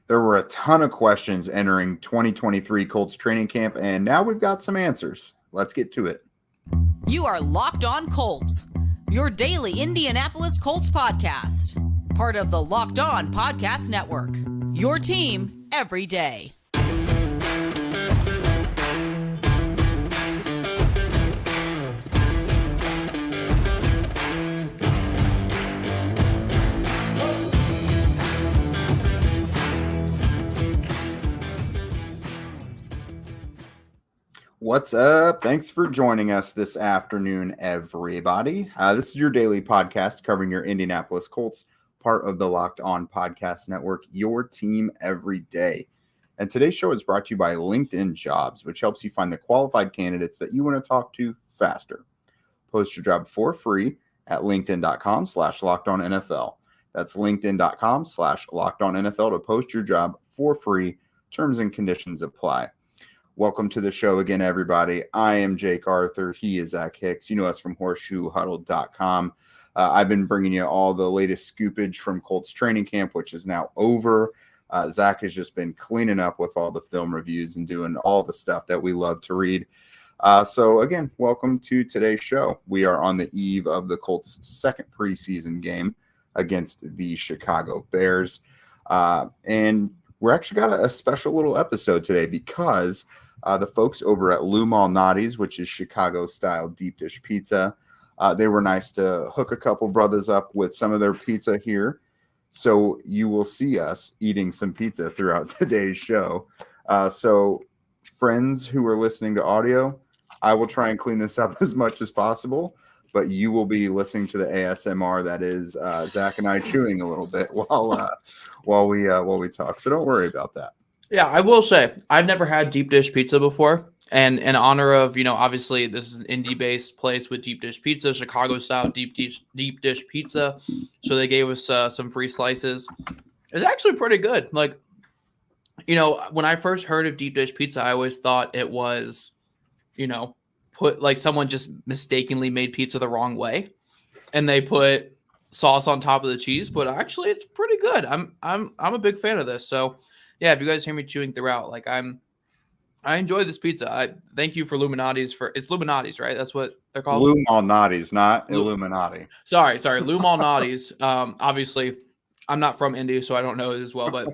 There were a ton of questions entering 2023 Colts training camp, and now we've got some answers. Let's get to it. You are Locked On Colts, your daily Indianapolis Colts podcast. Part of the Locked On Podcast Network, your team every day. What's up? Thanks for joining us this afternoon, everybody. This is your daily podcast covering your Indianapolis Colts, part of the Locked On Podcast Network, your team every day. And today's show is brought to you by LinkedIn Jobs, which helps you find the qualified candidates that you want to talk to faster. Post your job for free at linkedin.com/lockedonnfl. That's linkedin.com/lockedonnfl to post your job for free. Terms and conditions apply. Welcome to the show again, everybody. I am Jake Arthur. He is Zach Hicks. You know us from horseshoehuddle.com. I've been bringing you all the latest scoopage from Colts training camp, which is now over. Zach has just been cleaning up with all the film reviews and doing all the stuff that we love to read. So again, welcome to today's show. We are on the eve of the Colts' second preseason game against the Chicago Bears. And we're actually got a special little episode today because the folks over at Lou Malnati's, which is Chicago-style deep dish pizza, they were nice to hook a couple brothers up with some of their pizza here. So you will see us eating some pizza throughout today's show. So friends who are listening to audio, I will try and clean this up as much as possible, but you will be listening to the ASMR that is Zach and I chewing a little bit while we talk. So don't worry about that. Yeah, I will say I've never had deep dish pizza before, and in honor of, obviously this is an indie-based place with deep dish pizza, Chicago-style deep dish pizza. So they gave us some free slices. It's actually pretty good. Like, when I first heard of deep dish pizza, I always thought it was, put like someone just mistakenly made pizza the wrong way, and they put sauce on top of the cheese. But actually, it's pretty good. I'm a big fan of this. So. Yeah, if you guys hear me chewing throughout, I enjoy this pizza. I thank you for Illuminati's it's Illuminati's, right? That's what they're called. Lou Malnati's, not Illuminati. Sorry, Lou Malnati's. Obviously, I'm not from Indy, so I don't know it as well. But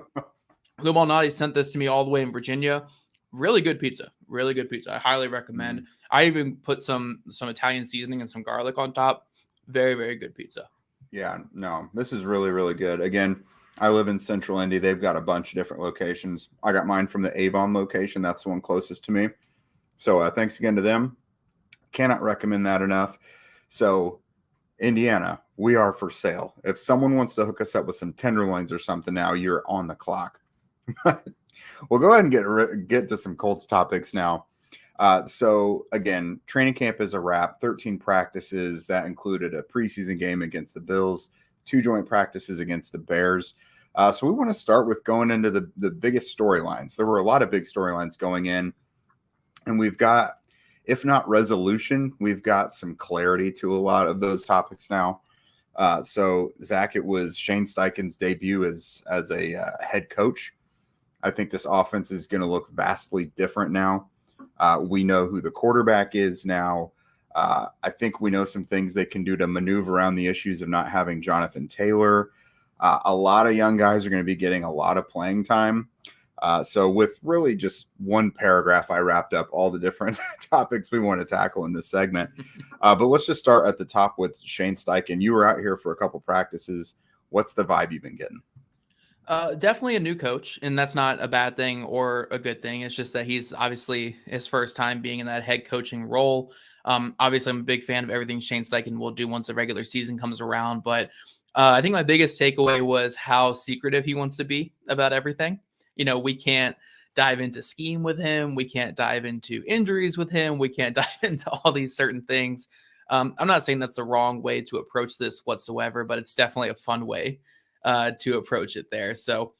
Lou Malnati's sent this to me all the way in Virginia. Really good pizza. Really good pizza. I highly recommend. I even put some Italian seasoning and some garlic on top. Very, very good pizza. Yeah, no, this is really, really good. Again, I live in Central Indy. They've got a bunch of different locations. I got mine from the Avon location. That's the one closest to me. So thanks again to them. Cannot recommend that enough. So Indiana, we are for sale. If someone wants to hook us up with some tenderloins or something now, you're on the clock. We'll go ahead and get to some Colts topics now. So again, training camp is a wrap. 13 practices. That included a preseason game against the Bills, 2 joint practices against the Bears. So we want to start with going into the biggest storylines. There were a lot of big storylines going in, and we've got, if not resolution, we've got some clarity to a lot of those topics now. So Zach, it was Shane Steichen's debut as a head coach. I think this offense is going to look vastly different now. We know who the quarterback is now. I think we know some things they can do to maneuver around the issues of not having Jonathan Taylor. A lot of young guys are going to be getting a lot of playing time. So with really just one paragraph, I wrapped up all the different topics we want to tackle in this segment. But let's just start at the top with Shane Steichen. You were out here for a couple practices. What's the vibe you've been getting? Definitely a new coach, and that's not a bad thing or a good thing. It's just that he's obviously his first time being in that head coaching role. Obviously, I'm a big fan of everything Shane Steichen will do once the regular season comes around. But I think my biggest takeaway was how secretive he wants to be about everything. We can't dive into scheme with him. We can't dive into injuries with him. We can't dive into all these certain things. I'm not saying that's the wrong way to approach this whatsoever, but it's definitely a fun way to approach it there. So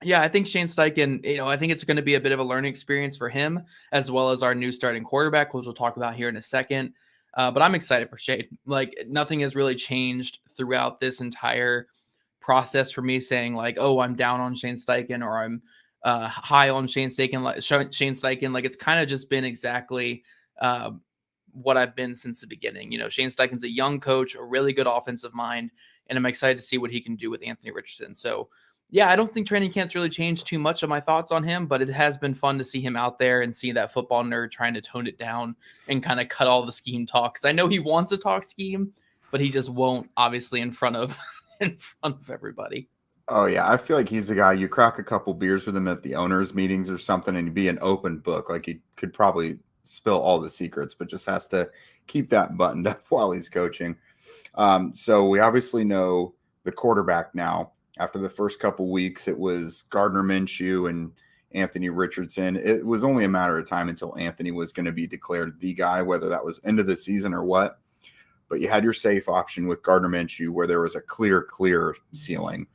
yeah, I think Shane Steichen, I think it's going to be a bit of a learning experience for him, as well as our new starting quarterback, which we'll talk about here in a second. But I'm excited for Shane. Like, nothing has really changed throughout this entire process for me saying like, oh, I'm down on Shane Steichen or I'm high on Shane Steichen. Like it's kind of just been exactly what I've been since the beginning. Shane Steichen's a young coach, a really good offensive mind, and I'm excited to see what he can do with Anthony Richardson. So yeah, I don't think training camp's really changed too much of my thoughts on him, but it has been fun to see him out there and see that football nerd trying to tone it down and kind of cut all the scheme talk. Because I know he wants to talk scheme, but he just won't, obviously, in front of everybody. Oh yeah, I feel like he's the guy you crack a couple beers with him at the owners' meetings or something, and he'd be an open book. Like he could probably spill all the secrets, but just has to keep that buttoned up while he's coaching. So we obviously know the quarterback now. After the first couple weeks, it was Gardner Minshew and Anthony Richardson. It was only a matter of time until Anthony was going to be declared the guy, whether that was end of the season or what. But you had your safe option with Gardner Minshew where there was a clear ceiling.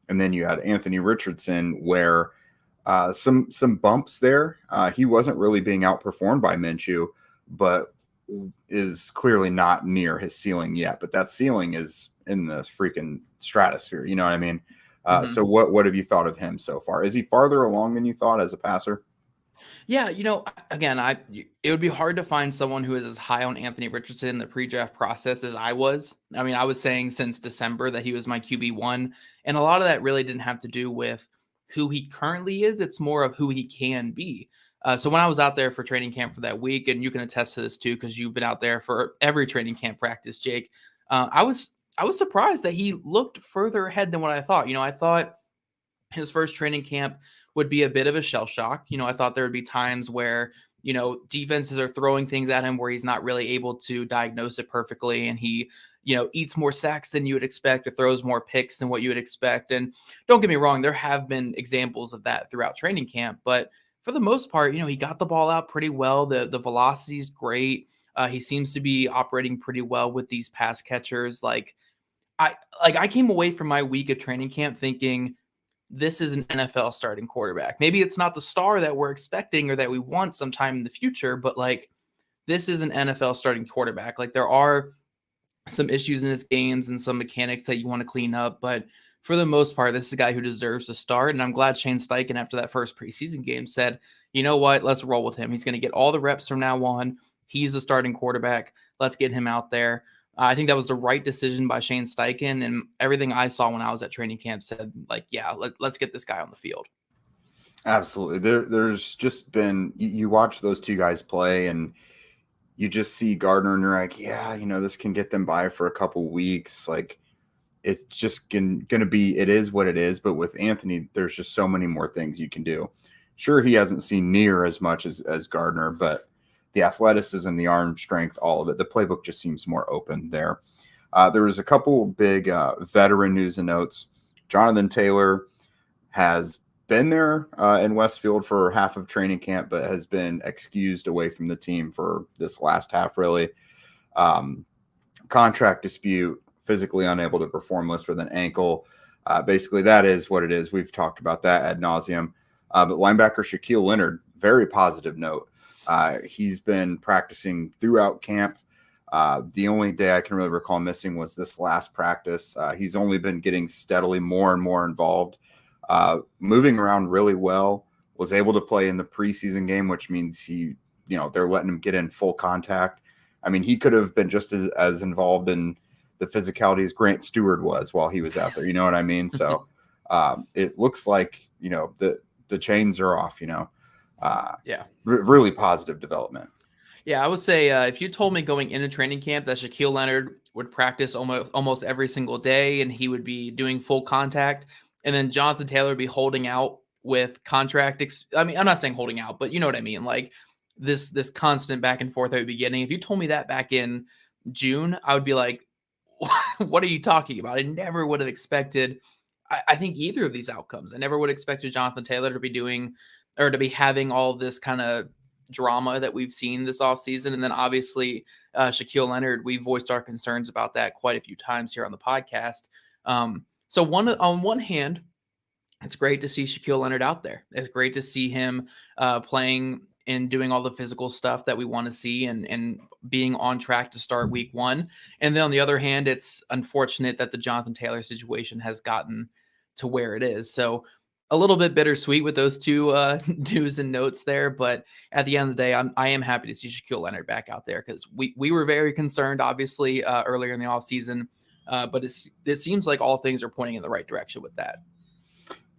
And then you had Anthony Richardson where some bumps there. He wasn't really being outperformed by Minshew, but is clearly not near his ceiling yet. But that ceiling is in the freaking stratosphere. You know what I mean? So what have you thought of him so far? Is he farther along than you thought as a passer? Yeah, again, it would be hard to find someone who is as high on Anthony Richardson in the pre-draft process as I was. I mean, I was saying since December that he was my QB1, and a lot of that really didn't have to do with who he currently is. It's more of who he can be. So when I was out there for training camp for that week, and you can attest to this too, because you've been out there for every training camp practice, Jake, I was surprised that he looked further ahead than what I thought. I thought his first training camp would be a bit of a shell shock. I thought there would be times where, defenses are throwing things at him where he's not really able to diagnose it perfectly. And he, eats more sacks than you would expect or throws more picks than what you would expect. And don't get me wrong, there have been examples of that throughout training camp. But for the most part, he got the ball out pretty well. The velocity is great. He seems to be operating pretty well with these pass catchers. I came away from my week of training camp thinking, this is an NFL starting quarterback. Maybe it's not the star that we're expecting or that we want sometime in the future, but this is an NFL starting quarterback. There are some issues in his games and some mechanics that you want to clean up, but for the most part, this is a guy who deserves to start. And I'm glad Shane Steichen, after that first preseason game, said, you know what, let's roll with him. He's going to get all the reps from now on. He's the starting quarterback. Let's get him out there. I think that was the right decision by Shane Steichen, and everything I saw when I was at training camp said, let's get this guy on the field. Absolutely. There's just been, you watch those two guys play, and you just see Gardner, and you're like, yeah, this can get them by for a couple weeks. It's just going to be, it is what it is. But with Anthony, there's just so many more things you can do. Sure, he hasn't seen near as much as Gardner, but the athleticism, the arm strength, all of it. The playbook just seems more open there. There was a couple big veteran news and notes. Jonathan Taylor has been there in Westfield for half of training camp, but has been excused away from the team for this last half, really. Contract dispute, physically unable to perform list with an ankle. Basically, that is what it is. We've talked about that ad nauseum. But linebacker Shaquille Leonard, very positive note. He's been practicing throughout camp. The only day I can really recall missing was this last practice. He's only been getting steadily more and more involved, moving around really well, was able to play in the preseason game, which means they're letting him get in full contact. I mean, he could have been just as involved in the physicality as Grant Stewart was while he was out there. You know what I mean? So it looks like, the chains are off, really positive development. Yeah, I would say if you told me going into training camp that Shaquille Leonard would practice almost every single day and he would be doing full contact, and then Jonathan Taylor would be holding out with contract. I'm not saying holding out, but you know what I mean? This constant back and forth at the beginning. If you told me that back in June, I would be like, what are you talking about? I never would have expected, I think, either of these outcomes. I never would have expected Jonathan Taylor to be doing or to be having all this kind of drama that we've seen this offseason. And then obviously Shaquille Leonard, we voiced our concerns about that quite a few times here on the podcast. So on one hand, it's great to see Shaquille Leonard out there. It's great to see him playing and doing all the physical stuff that we want to see and being on track to start week 1. And then on the other hand, it's unfortunate that the Jonathan Taylor situation has gotten to where it is. So a little bit bittersweet with those two news and notes there. But at the end of the day, I am happy to see Shaquille Leonard back out there because we were very concerned, obviously, earlier in the offseason. But it seems like all things are pointing in the right direction with that.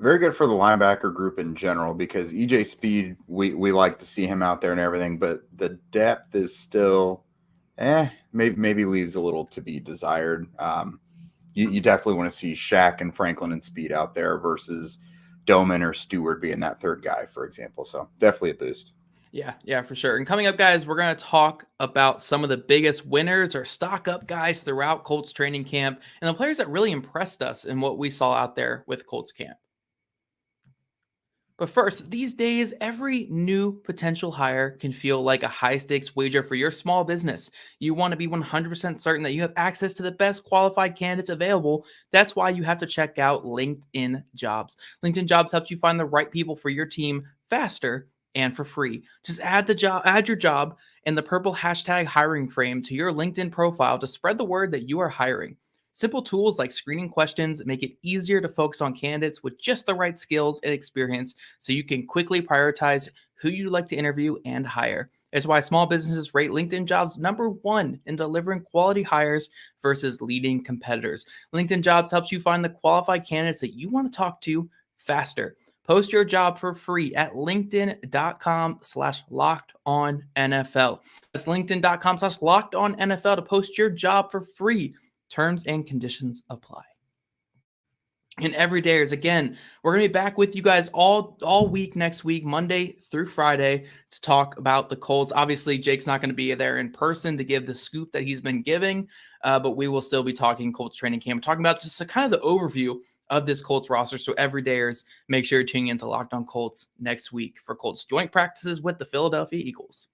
Very good for the linebacker group in general because EJ Speed, we like to see him out there and everything, but the depth is still, maybe leaves a little to be desired. You definitely want to see Shaq and Franklin and Speed out there versus Doman or Stewart being that third guy, for example. So definitely a boost. Yeah, for sure. And coming up, guys, we're going to talk about some of the biggest winners or stock up guys throughout Colts training camp and the players that really impressed us in what we saw out there with Colts camp. But first, these days, every new potential hire can feel like a high-stakes wager for your small business. You want to be 100% certain that you have access to the best qualified candidates available. That's why you have to check out LinkedIn Jobs. LinkedIn Jobs helps you find the right people for your team faster and for free. Just add your job and the purple hashtag hiring frame to your LinkedIn profile to spread the word that you are hiring. Simple tools like screening questions make it easier to focus on candidates with just the right skills and experience so you can quickly prioritize who you'd like to interview and hire. It's why small businesses rate LinkedIn Jobs #1 in delivering quality hires versus leading competitors. LinkedIn Jobs helps you find the qualified candidates that you want to talk to faster. Post your job for free at linkedin.com/lockedonnfl. That's linkedin.com/lockedonnfl to post your job for free. Terms and conditions apply. And everydayers, again, we're going to be back with you guys all week next week, Monday through Friday, to talk about the Colts. Obviously, Jake's not going to be there in person to give the scoop that he's been giving, but we will still be talking Colts training camp, talking about just kind of the overview of this Colts roster. So everydayers, make sure you're tuning into Locked On Colts next week for Colts joint practices with the Philadelphia Eagles.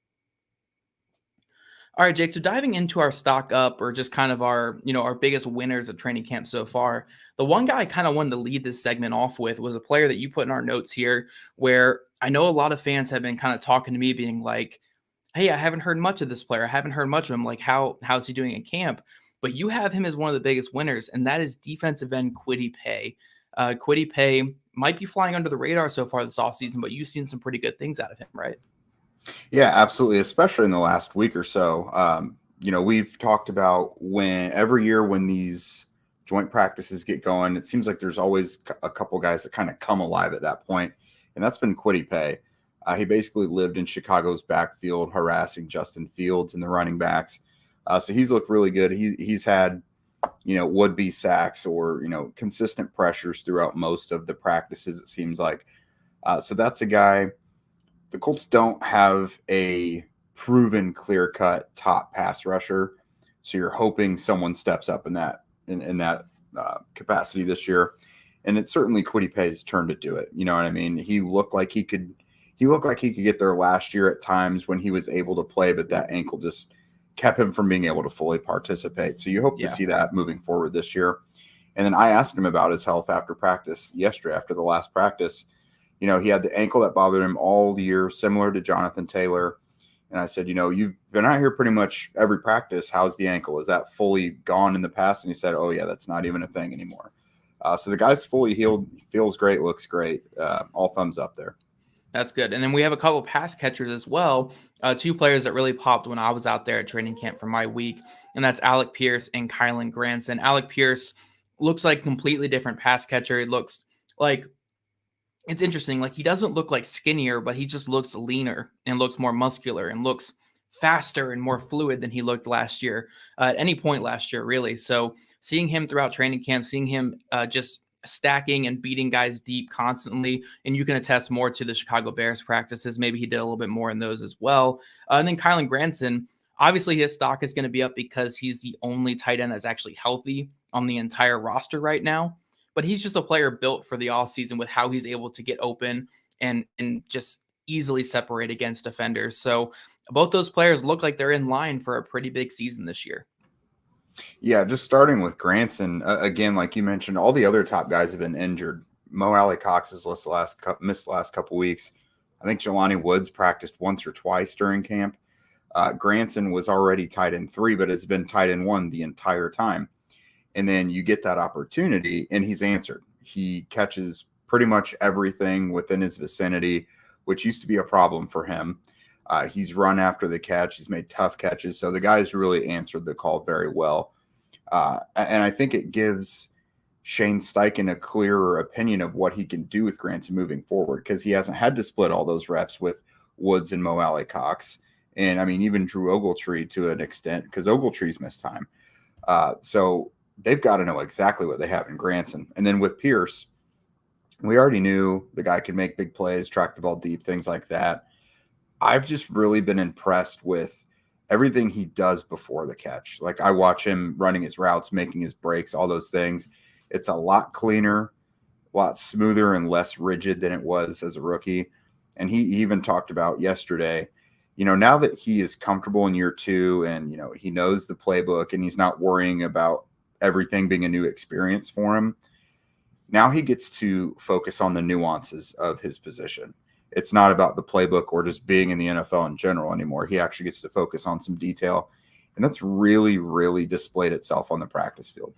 All right, Jake, so diving into our stock up or just kind of our biggest winners of training camp so far, the one guy I kind of wanted to lead this segment off with was a player that you put in our notes here where I know a lot of fans have been kind of talking to me being like, hey, I haven't heard much of this player. I haven't heard much of him. Like, how's he doing in camp? But you have him as one of the biggest winners, and that is defensive end Kwity Paye. Kwity Paye might be flying under the radar so far this offseason, but you've seen some pretty good things out of him, right? Yeah, absolutely. Especially in the last week or so. We've talked about every year when these joint practices get going, it seems like there's always a couple guys that kind of come alive at that point. And that's been Kwity Paye. He basically lived in Chicago's backfield, harassing Justin Fields and the running backs. So he's looked really good. He's had, would-be sacks or, consistent pressures throughout most of the practices, it seems like. So that's a guy. The Colts don't have a proven clear-cut top pass rusher, so you're hoping someone steps up in that capacity this year. And it's certainly Kwity Paye's turn to do it. You know what I mean? He looked like he could get there last year at times when he was able to play, but that ankle just kept him from being able to fully participate. So you hope to see that moving forward this year. And then I asked him about his health after practice yesterday, after the last practice. He had the ankle that bothered him all year, similar to Jonathan Taylor. And I said, you've been out here pretty much every practice. How's the ankle? Is that fully gone in the past? And he said, oh, yeah, that's not even a thing anymore. So the guy's fully healed, feels great, looks great. All thumbs up there. That's good. And then we have a couple pass catchers as well. Two players that really popped when I was out there at training camp for my week, and that's Alec Pierce and Kylan Granson. Alec Pierce looks like completely different pass catcher. It looks like it's interesting. Like he doesn't look like skinnier, but he just looks leaner and looks more muscular and looks faster and more fluid than he looked last year, at any point last year, really. So seeing him throughout training camp, seeing him just stacking and beating guys deep constantly, and you can attest more to the Chicago Bears practices. Maybe he did a little bit more in those as well. And then Kylan Granson, obviously his stock is going to be up because he's the only tight end that's actually healthy on the entire roster right now. But he's just a player built for the offseason with how he's able to get open and just easily separate against defenders. So both those players look like they're in line for a pretty big season this year. Yeah, just starting with Granson, again, like you mentioned, all the other top guys have been injured. Mo Alley Cox has missed the last couple weeks. I think Jelani Woods practiced once or twice during camp. Granson was already tight end 3, but has been tight end 1 the entire time. And then you get that opportunity, and he's answered. He catches pretty much everything within his vicinity, which used to be a problem for him. He's run after the catch. He's made tough catches. So the guy's really answered the call very well. And I think it gives Shane Steichen a clearer opinion of what he can do with Granson moving forward, because he hasn't had to split all those reps with Woods and Mo Alley Cox. And I mean, even Drew Ogletree to an extent, because Ogletree's missed time. So they've got to know exactly what they have in Granson. And then with Pierce, we already knew the guy could make big plays, track the ball deep, things like that. I've just really been impressed with everything he does before the catch. Like, I watch him running his routes, making his breaks, all those things. It's a lot cleaner, a lot smoother and less rigid than it was as a rookie. And he even talked about yesterday, now that he is comfortable in year 2 and, he knows the playbook and he's not worrying about everything being a new experience for him, now he gets to focus on the nuances of his position. It's not about the playbook or just being in the NFL in general anymore. He actually gets to focus on some detail. And that's really, really displayed itself on the practice field.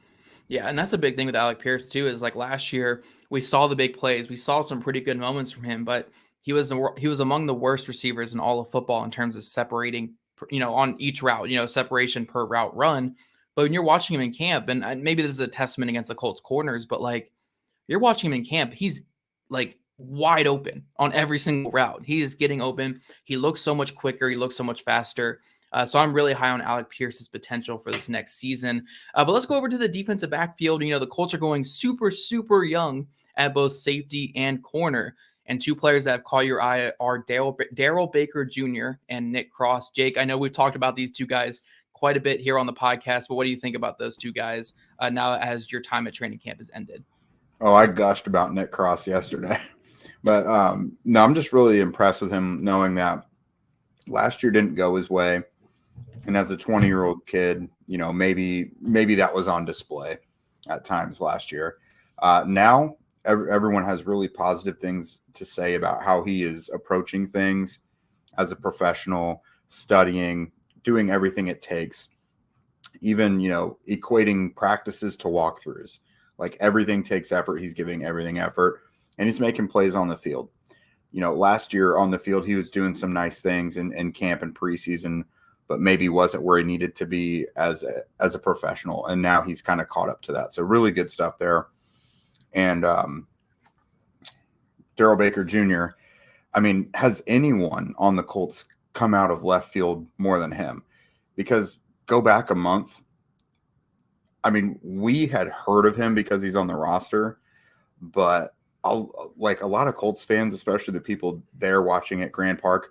Yeah, and that's a big thing with Alec Pierce too, is like last year we saw the big plays. We saw some pretty good moments from him, but he was among the worst receivers in all of football in terms of separating, on each route, separation per route run. But when you're watching him in camp, and maybe this is a testament against the Colts corners, but like, you're watching him in camp, he's like wide open on every single route. He is getting open. He looks so much quicker. He looks so much faster. So I'm really high on Alec Pierce's potential for this next season. But let's go over to the defensive backfield. The Colts are going super, super young at both safety and corner. And 2 players that have caught your eye are Darrell Baker Jr. and Nick Cross. Jake, I know we've talked about these 2 guys quite a bit here on the podcast, but what do you think about those 2 guys now as your time at training camp has ended? Oh, I gushed about Nick Cross yesterday. But no, I'm just really impressed with him, knowing that last year didn't go his way. And as a 20-year-old kid, maybe that was on display at times last year. Now everyone has really positive things to say about how he is approaching things as a professional, studying, doing everything it takes, even, equating practices to walkthroughs. Like, everything takes effort. He's giving everything effort, and he's making plays on the field. Last year on the field, he was doing some nice things in camp and preseason, but maybe wasn't where he needed to be as a professional. And now he's kind of caught up to that. So really good stuff there. And Darrell Baker Jr., I mean, has anyone on the Colts come out of left field more than him? Because go back a month, I mean, we had heard of him because he's on the roster, but like a lot of Colts fans, especially the people there watching at Grand Park,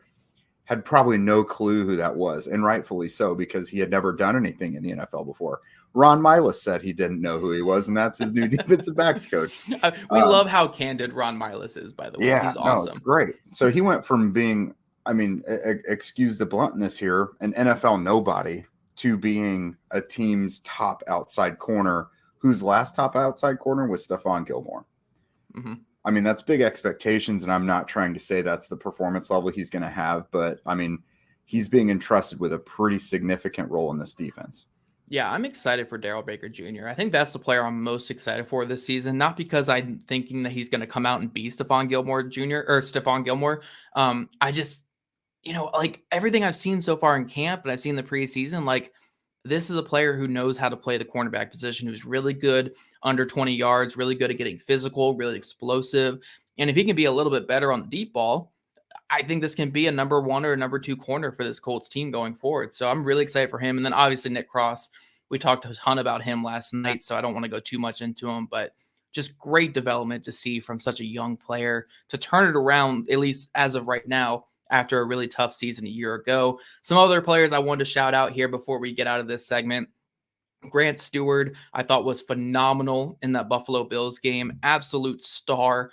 had probably no clue who that was, and rightfully so, because he had never done anything in the NFL before. Ron Milas said he didn't know who he was, and that's his new defensive backs coach. We love how candid Ron Milas is, by the way. Yeah, he's awesome. No, it's great. So he went from being, I mean, excuse the bluntness here, an NFL nobody, to being a team's top outside corner, whose last top outside corner was Stephon Gilmore. Mm-hmm. I mean, that's big expectations, and I'm not trying to say that's the performance level he's going to have, but I mean, he's being entrusted with a pretty significant role in this defense. Yeah, I'm excited for Darrell Baker Jr. I think that's the player I'm most excited for this season, not because I'm thinking that he's going to come out and be Stephon Gilmore Jr. or Stephon Gilmore. I just, like everything I've seen so far in camp and I've seen the preseason, like, this is a player who knows how to play the cornerback position, who's really good under 20 yards, really good at getting physical, really explosive. And if he can be a little bit better on the deep ball, I think this can be a number 1 or a number 2 corner for this Colts team going forward. So I'm really excited for him. And then obviously Nick Cross, we talked a ton about him last night, so I don't want to go too much into him, but just great development to see from such a young player to turn it around, at least as of right now, after a really tough season a year ago. Some other players I wanted to shout out here before we get out of this segment. Grant Stewart, I thought, was phenomenal in that Buffalo Bills game. Absolute star,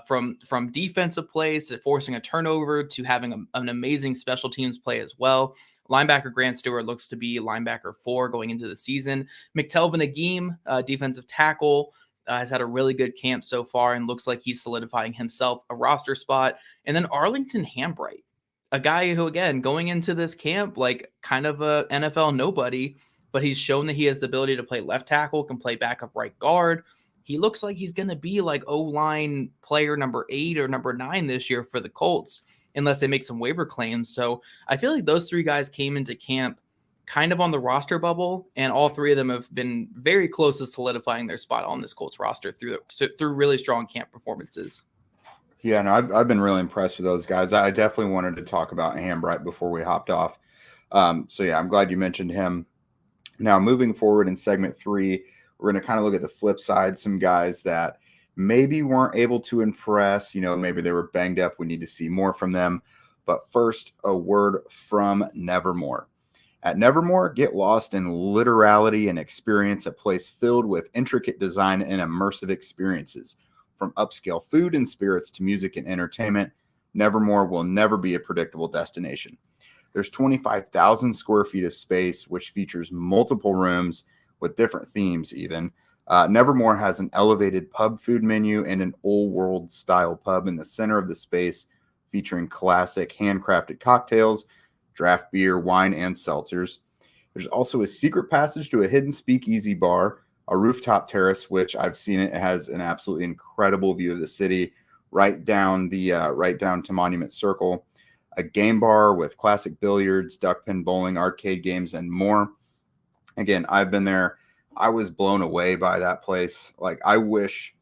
from defensive plays to forcing a turnover to having an amazing special teams play as well. Linebacker Grant Stewart looks to be linebacker 4 going into the season. McTelvin Agim, defensive tackle, has had a really good camp so far and looks like he's solidifying himself a roster spot. And then Arlington Hambright, a guy who, again, going into this camp, like kind of a NFL nobody, but he's shown that he has the ability to play left tackle, can play backup right guard. He looks like he's going to be like O-line player number 8 or number 9 this year for the Colts, unless they make some waiver claims. So I feel like those 3 guys came into camp kind of on the roster bubble, and all 3 of them have been very close to solidifying their spot on this Colts roster through really strong camp performances. Yeah, no, I've been really impressed with those guys. I definitely wanted to talk about Hambright before we hopped off. So yeah, I'm glad you mentioned him. Now, moving forward in segment 3, we're going to kind of look at the flip side, some guys that maybe weren't able to impress. Maybe they were banged up. We need to see more from them. But first, a word from Nevermore. At Nevermore, get lost in literality and experience a place filled with intricate design and immersive experiences. From upscale food and spirits to music and entertainment, Nevermore will never be a predictable destination. There's 25,000 square feet of space, which features multiple rooms with different themes even. Nevermore has an elevated pub food menu and an old world style pub in the center of the space, featuring classic handcrafted cocktails, draft beer, wine, and seltzers. There's also a secret passage to a hidden speakeasy bar, a rooftop terrace, which I've seen it has an absolutely incredible view of the city, right down to Monument Circle, a game bar with classic billiards, duck pin bowling, arcade games, and more. Again, I've been there. I was blown away by that place. Like, I wish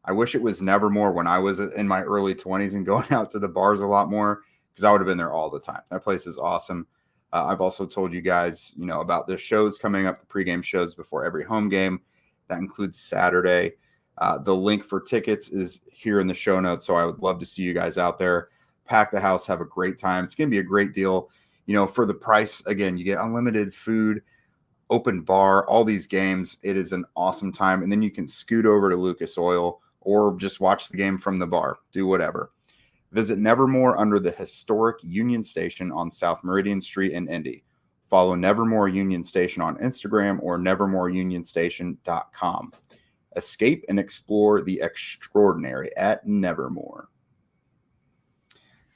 it was Nevermore when I was in my early 20s and going out to the bars a lot more, because I would have been there all the time. That place is awesome. I've also told you guys, about the shows coming up, the pregame shows before every home game. That includes Saturday. The link for tickets is here in the show notes, so I would love to see you guys out there. Pack the house, have a great time. It's going to be a great deal. For the price, again, you get unlimited food, open bar, all these games. It is an awesome time. And then you can scoot over to Lucas Oil or just watch the game from the bar. Do whatever. Visit Nevermore under the historic Union Station on South Meridian Street in Indy. Follow Nevermore Union Station on Instagram or nevermoreunionstation.com. Escape and explore the extraordinary at Nevermore.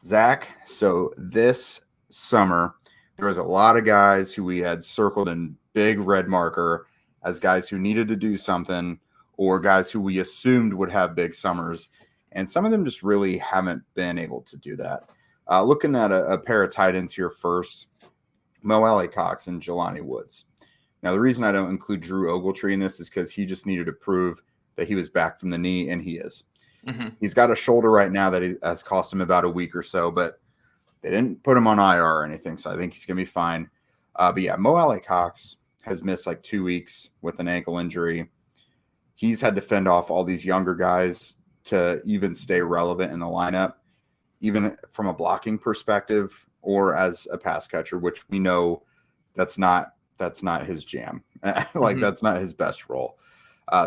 Zach, so this summer, there was a lot of guys who we had circled in big red marker as guys who needed to do something, or guys who we assumed would have big summers. And some of them just really haven't been able to do that. Looking at a pair of tight ends here first, Mo Alley-Cox and Jelani Woods. Now, the reason I don't include Drew Ogletree in this is because he just needed to prove that he was back from the knee, and he is. Mm-hmm. He's got a shoulder right now that has cost him about a week or so, but they didn't put him on IR or anything, so I think he's going to be fine. But yeah, Mo Alley-Cox has missed like 2 weeks with an ankle injury. He's had to fend off all these younger guys to even stay relevant in the lineup, even from a blocking perspective or as a pass catcher, which we know that's not his jam. Mm-hmm. That's not his best role.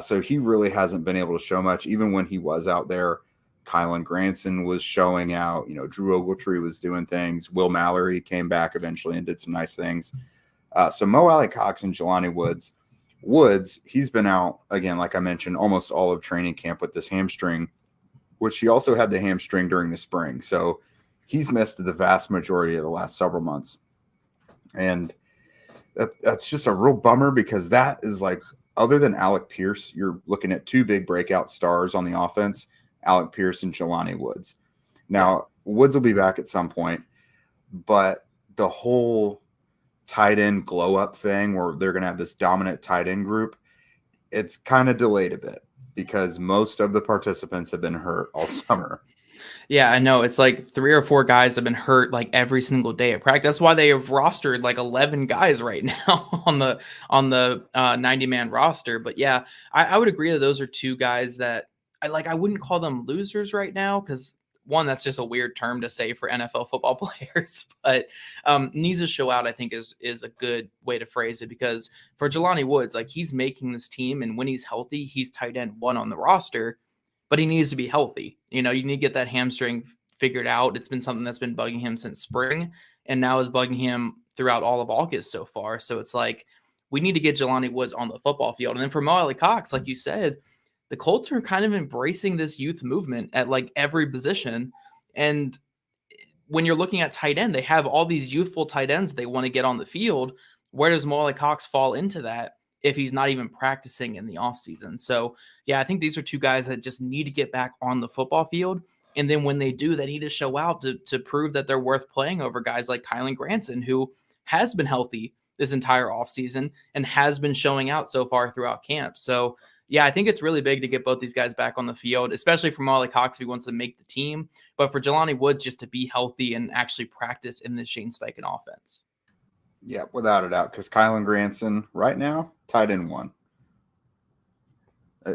So he really hasn't been able to show much. Even when he was out there, Kylan Granson was showing out. Drew Ogletree was doing things. Will Mallory came back eventually and did some nice things. So Mo Alley-Cox and Jelani Woods. Woods, he's been out, again, like I mentioned, almost all of training camp with this hamstring, which he also had the hamstring during the spring. So he's missed the vast majority of the last several months. And that's just a real bummer, because that is like, other than Alec Pierce, you're looking at 2 big breakout stars on the offense, Alec Pierce and Jelani Woods. Now, Woods will be back at some point, but the whole tight end glow up thing where they're going to have this dominant tight end group, it's kind of delayed a bit because most of the participants have been hurt all summer. Yeah, I know. It's like 3 or 4 guys have been hurt like every single day at practice. That's why they have rostered like 11 guys right now on the 90-man roster. But yeah, I would agree that those are 2 guys that I wouldn't call them losers right now, because one, that's just a weird term to say for NFL football players, but needs to show out, I think is a good way to phrase it, because for Jelani Woods, like, he's making this team, and when he's healthy, he's tight end 1 on the roster, but he needs to be healthy. You need to get that hamstring figured out. It's been something that's been bugging him since spring, and now is bugging him throughout all of August so far. So it's like, we need to get Jelani Woods on the football field. And then for Mo Alley-Cox, like you said, the Colts are kind of embracing this youth movement at like every position. And when you're looking at tight end, they have all these youthful tight ends they want to get on the field. Where does Molly Cox fall into that if he's not even practicing in the offseason? So, yeah, I think these are two guys that just need to get back on the football field. And then when they do, they need to show out to prove that they're worth playing over guys like Kylan Granson, who has been healthy this entire offseason and has been showing out so far throughout camp. So, yeah, I think it's really big to get both these guys back on the field, especially for Molly Cox if he wants to make the team, but for Jelani Woods just to be healthy and actually practice in the Shane Steichen offense. Yeah, without a doubt, because Kylan Granson right now, tight end 1.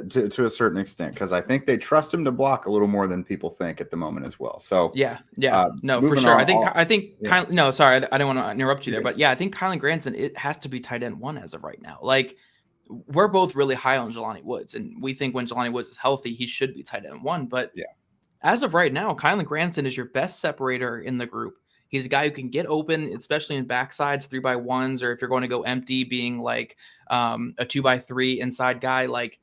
To a certain extent, because I think they trust him to block a little more than people think at the moment as well. So no, for sure. I think yeah. no, sorry, I didn't want to interrupt you there, but yeah, I think Kylan Granson, it has to be tight end 1 as of right now. Like, we're both really high on Jelani Woods, and we think when Jelani Woods is healthy, he should be tight end 1. But as of right now, Kylan Granson is your best separator in the group. He's a guy who can get open, especially in backsides, 3x1s, or if you're going to go empty, being like a 2x3 inside guy. Like,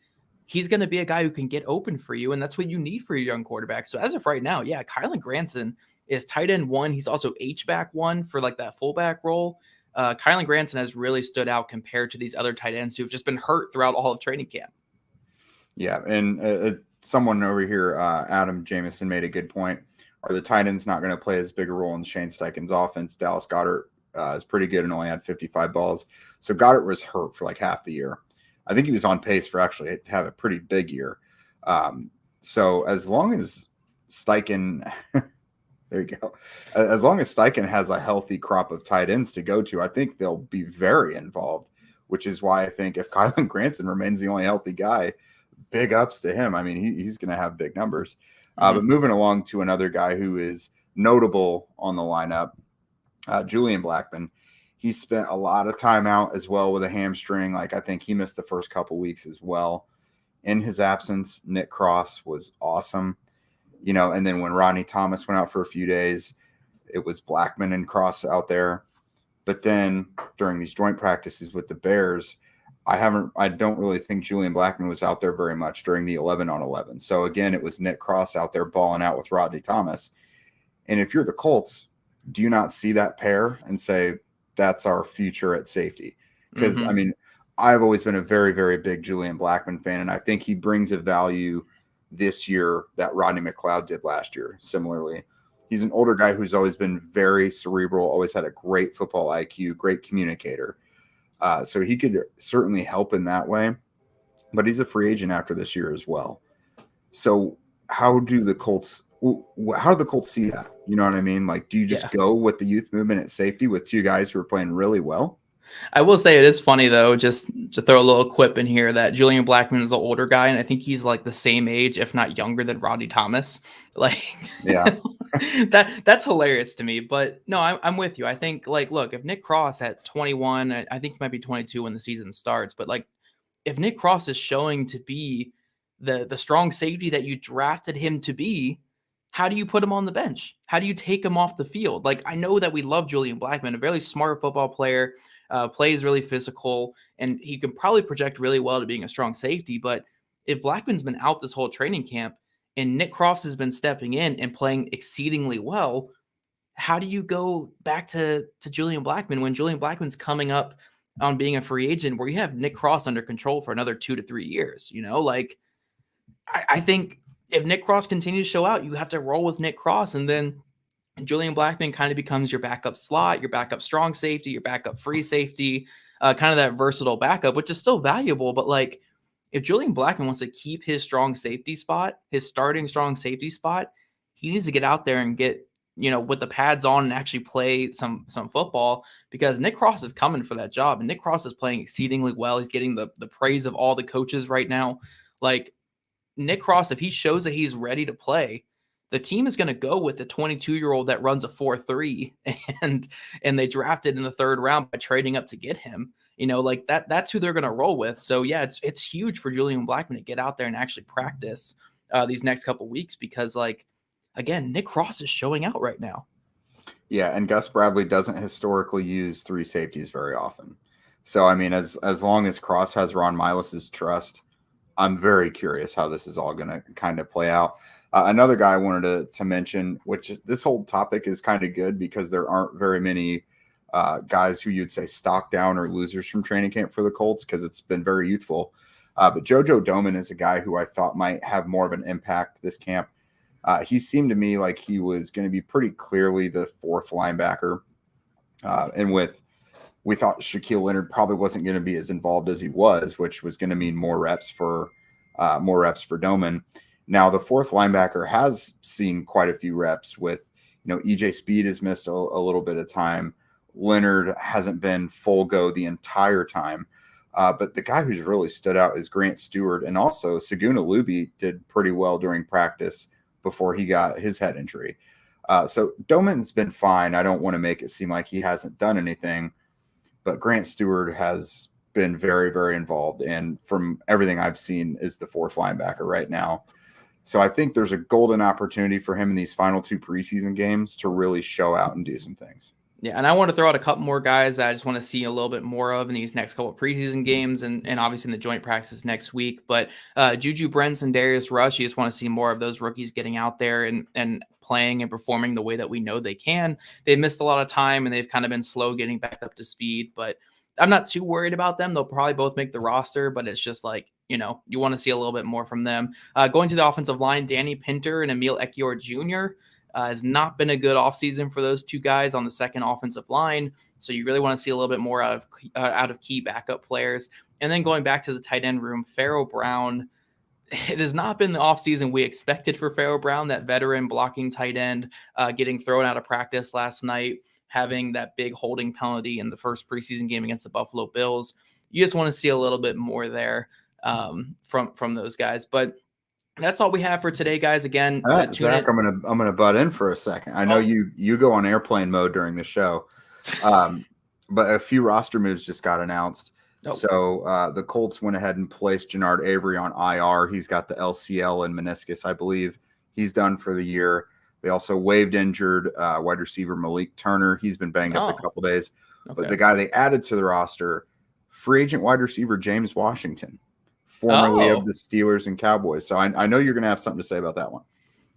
he's going to be a guy who can get open for you, and that's what you need for your young quarterback. So as of right now, yeah, Kylan Granson is tight end 1. He's also H-back 1 for like that fullback role. Kylan Granson has really stood out compared to these other tight ends who've just been hurt throughout all of training camp. Yeah, and someone over here, Adam Jameson, made a good point. Are the tight ends not going to play as big a role in Shane Steichen's offense? Dallas Goedert is pretty good and only had 55 balls. So Goedert was hurt for like half the year. I think he was on pace for actually to have a pretty big year. So as long as Steichen there you go. As long as Steichen has a healthy crop of tight ends to go to, I think they'll be very involved, which is why I think if Kylan Granson remains the only healthy guy, big ups to him. I mean, he's going to have big numbers. But moving along to another guy who is notable on the lineup, Julian Blackmon. He spent a lot of time out as well with a hamstring. Like, I think he missed the first couple weeks as well. In his absence, Nick Cross was awesome. You know, and then when Rodney Thomas went out for a few days, it was Blackmon and Cross out there. But then during these joint practices with the Bears, I don't really think Julian Blackmon was out there very much during the 11-on-11. So again, it was Nick Cross out there balling out with Rodney Thomas. And if you're the Colts, do you not see that pair and say, that's our future at safety? Because I mean, I've always been a very, very big Julian Blackmon fan, and I think he brings a value this year that Rodney McLeod did last year. Similarly, he's an older guy who's always been very cerebral, always had a great football IQ, great communicator. So he could certainly help in that way, but he's a free agent after this year as well. So how do the Colts see that? You know what I mean? Like, do you just go with the youth movement at safety with two guys who are playing really well? I will say it is funny, though, just to throw a little quip in here, that Julian Blackmon is an older guy, and I think he's like the same age, if not younger, than Rodney Thomas. Like, yeah, that's hilarious to me. But no, I'm with you. I think, like, look, if Nick Cross at 21, I think he might be 22 when the season starts, but like, if Nick Cross is showing to be the strong safety that you drafted him to be, how do you put him on the bench? How do you take him off the field? Like, I know that we love Julian Blackmon, a very smart football player, plays really physical, and he can probably project really well to being a strong safety. But if Blackman's been out this whole training camp and Nick Cross has been stepping in and playing exceedingly well, how do you go back to Julian Blackmon when Julian Blackman's coming up on being a free agent where you have Nick Cross under control for another 2 to 3 years? You know, like, I think if Nick Cross continues to show out, you have to roll with Nick Cross, and then Julian Blackmon kind of becomes your backup slot, your backup strong safety, your backup free safety, kind of that versatile backup, which is still valuable. But like, if Julian Blackmon wants to keep his strong safety spot, his starting strong safety spot, he needs to get out there and get, you know, with the pads on and actually play some football, because Nick Cross is coming for that job, and Nick Cross is playing exceedingly well. He's getting the praise of all the coaches right now. Like, Nick Cross, if he shows that he's ready to play, the team is going to go with the 22-year-old that runs a 4.3 and they drafted in the third round by trading up to get him. You know, like that's who they're going to roll with. So yeah, it's huge for Julian Blackmon to get out there and actually practice these next couple weeks, because, like, again, Nick Cross is showing out right now. Yeah, and Gus Bradley doesn't historically use three safeties very often. So I mean, as long as Cross has Ron Milas's trust, I'm very curious how this is all going to kind of play out. Another guy I wanted to mention, which this whole topic is kind of good because there aren't very many guys who you'd say stock down or losers from training camp for the Colts because it's been very youthful. But JoJo Domann is a guy who I thought might have more of an impact this camp. He seemed to me like he was going to be pretty clearly the fourth linebacker. We thought Shaquille Leonard probably wasn't going to be as involved as he was, which was going to mean more reps for Domann. Now the fourth linebacker has seen quite a few reps with, EJ Speed has missed a little bit of time. Leonard hasn't been full go the entire time. But the guy who's really stood out is Grant Stewart, and also Saguna Luby did pretty well during practice before he got his head injury. So Domann's been fine. I don't want to make it seem like he hasn't done anything, but Grant Stewart has been very, very involved, and from everything I've seen is the fourth linebacker right now. So I think there's a golden opportunity for him in these final two preseason games to really show out and do some things. Yeah, and I want to throw out a couple more guys that I just want to see a little bit more of in these next couple of preseason games and obviously in the joint practices next week. But Juju Brents and Darius Rush, you just want to see more of those rookies getting out there and playing and performing the way that we know they can. They've missed a lot of time and they've kind of been slow getting back up to speed, but I'm not too worried about them. They'll probably both make the roster, but it's just like, you want to see a little bit more from them. Going to the offensive line, Danny Pinter and Emil Ekiyor Jr., has not been a good offseason for those two guys on the second offensive line. So you really want to see a little bit more out of key backup players. And then going back to the tight end room, Pharaoh Brown, it has not been the offseason we expected for Pharaoh Brown, that veteran blocking tight end, getting thrown out of practice last night, having that big holding penalty in the first preseason game against the Buffalo Bills. You just want to see a little bit more there from those guys. But that's all we have for today, guys. Again, Zach, I'm gonna butt in for a second. I know you go on airplane mode during the show, but a few roster moves just got announced. Oh. So the Colts went ahead and placed Jannard Avery on IR. He's got the LCL and meniscus, I believe. He's done for the year. They also waived injured wide receiver Malik Turner. He's been banged up a couple days. Okay. But the guy they added to the roster, free agent wide receiver James Washington, formerly of the Steelers and Cowboys. So I know you're going to have something to say about that one.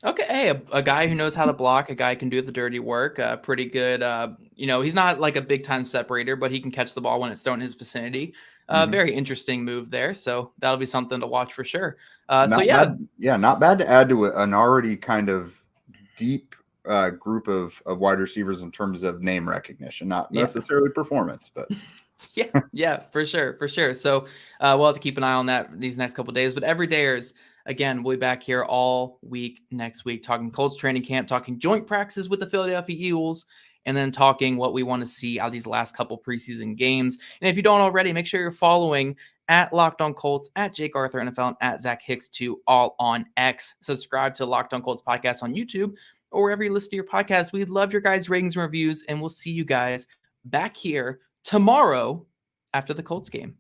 Okay. Hey, a guy who knows how to block, a guy who can do the dirty work, pretty good. He's not like a big time separator, but he can catch the ball when it's thrown in his vicinity. Very interesting move there. So that'll be something to watch for sure. Not bad to add to an already kind of deep group of wide receivers in terms of name recognition, not necessarily performance, but yeah, for sure. So we'll have to keep an eye on that these next couple of days. But everydayers, again, we'll be back here all week next week talking Colts training camp, talking joint practices with the Philadelphia Eagles, and then talking what we want to see out of these last couple preseason games. And if you don't already, make sure you're following at Locked On Colts, at Jake Arthur NFL, and at Zach Hicks 2, all on X. Subscribe to Locked On Colts podcast on YouTube or wherever you listen to your podcast. We'd love your guys' ratings and reviews, and we'll see you guys back here tomorrow after the Colts game.